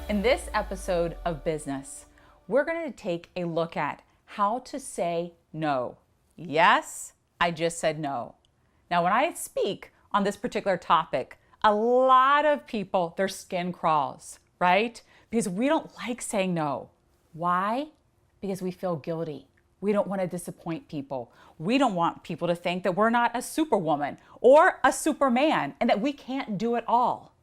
In this episode of Business, we're going to take a look at how to say no. Yes, I just said no. Now, when I speak on this particular topic, a lot of people, their skin crawls, right? Because we don't like saying no. Why? Because we feel guilty. We don't want to disappoint people. We don't want people to think that we're not a superwoman or a superman and that we can't do it all.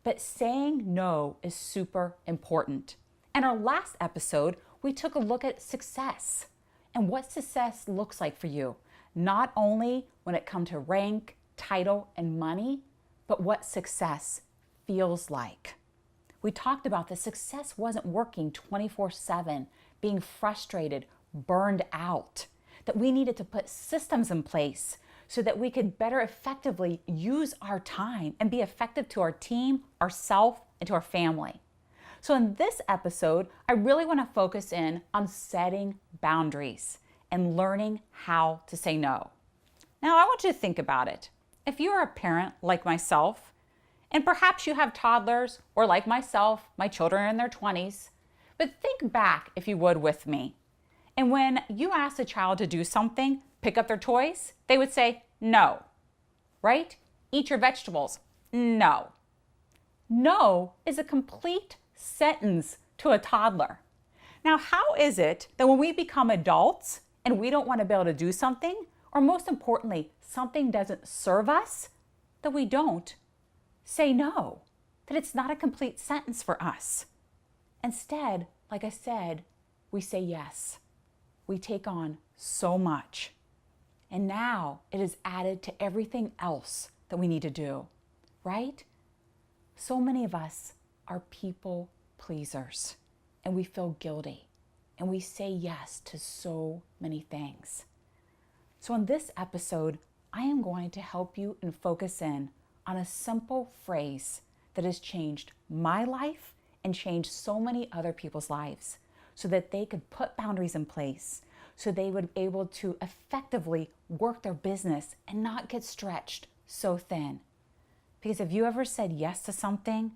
But saying no is super important. In our last episode, we took a look at success and what success looks like for you, not only when it comes to rank, title, and money, but what success feels like. We talked about that success wasn't working 24/7, being frustrated, burned out, that we needed to put systems in place so that we could better effectively use our time and be effective to our team, ourselves, and to our family. So in this episode, I really want to focus in on setting boundaries and learning how to say no. Now, I want you to think about it. If you're a parent like myself, and perhaps you have toddlers, or like myself, my children are in their 20s, but think back, if you would, with me. And when you ask a child to do something, pick up their toys, they would say, no, right? Eat your vegetables, no. No is a complete sentence to a toddler. Now, how is it that when we become adults and we don't want to be able to do something, or most importantly, something doesn't serve us, that we don't say no, that it's not a complete sentence for us? Instead, like I said, we say yes. We take on so much. And now it is added to everything else that we need to do, right? So many of us are people pleasers and we feel guilty and we say yes to so many things. So in this episode, I am going to help you and focus in on a simple phrase that has changed my life and changed so many other people's lives so that they could put boundaries in place, so they would be able to effectively work their business and not get stretched so thin. Because have you ever said yes to something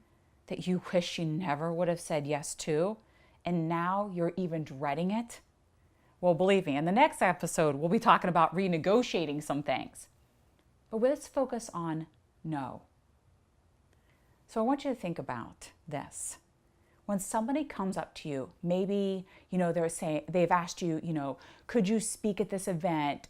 that you wish you never would have said yes to, and now you're even dreading it? Well, believe me, in the next episode, we'll be talking about renegotiating some things. But let's focus on no. So I want you to think about this. When somebody comes up to you, maybe, they're saying, they've asked you, could you speak at this event?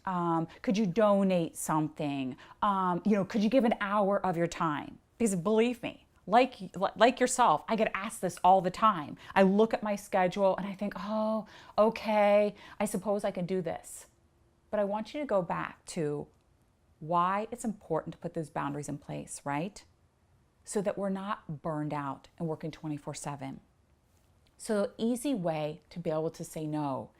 Could you donate something? Could you give an hour of your time? Because believe me, like yourself, I get asked this all the time. I look at my schedule and I think, oh, okay, I suppose I can do this. But I want you to go back to why it's important to put those boundaries in place, right? So that we're not burned out and working 24/7. So an easy way to be able to say no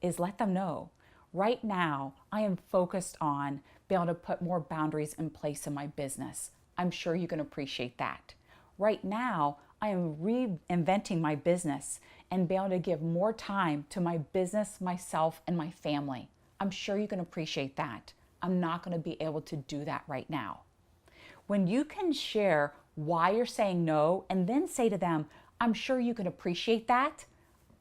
is let them know. Right now, I am focused on being able to put more boundaries in place in my business. I'm sure you can appreciate that. Right now, I am reinventing my business and be able to give more time to my business, myself, and my family. I'm sure you can appreciate that. I'm not going to be able to do that right now. When you can share why you're saying no and then say to them, I'm sure you can appreciate that.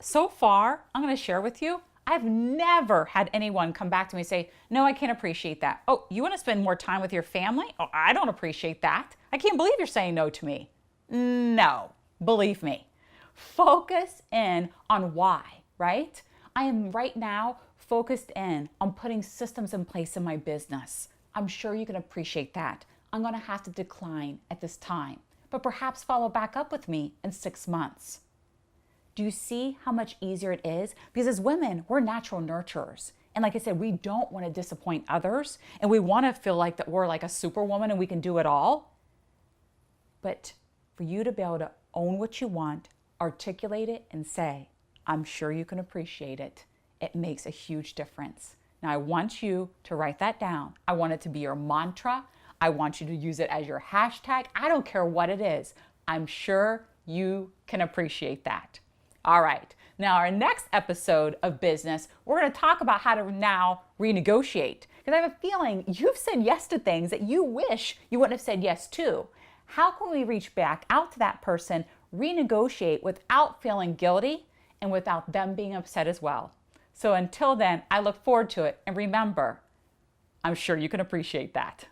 So far, I'm going to share with you, I've never had anyone come back to me and say, no, I can't appreciate that. Oh, you want to spend more time with your family? Oh, I don't appreciate that. I can't believe you're saying no to me. No, believe me. Focus in on why, right? I am right now focused in on putting systems in place in my business. I'm sure you can appreciate that. I'm going to have to decline at this time, but perhaps follow back up with me in 6 months. Do you see how much easier it is? Because as women, we're natural nurturers. And like I said, we don't want to disappoint others and we want to feel like that we're like a superwoman and we can do it all. But for you to be able to own what you want, articulate it and say, I'm sure you can appreciate it. It makes a huge difference. Now I want you to write that down. I want it to be your mantra. I want you to use it as your hashtag. I don't care what it is. I'm sure you can appreciate that. All right. Now, our next episode of Business, we're going to talk about how to now renegotiate. Because I have a feeling you've said yes to things that you wish you wouldn't have said yes to. How can we reach back out to that person, renegotiate without feeling guilty and without them being upset as well. So until then, I look forward to it. And remember, I'm sure you can appreciate that.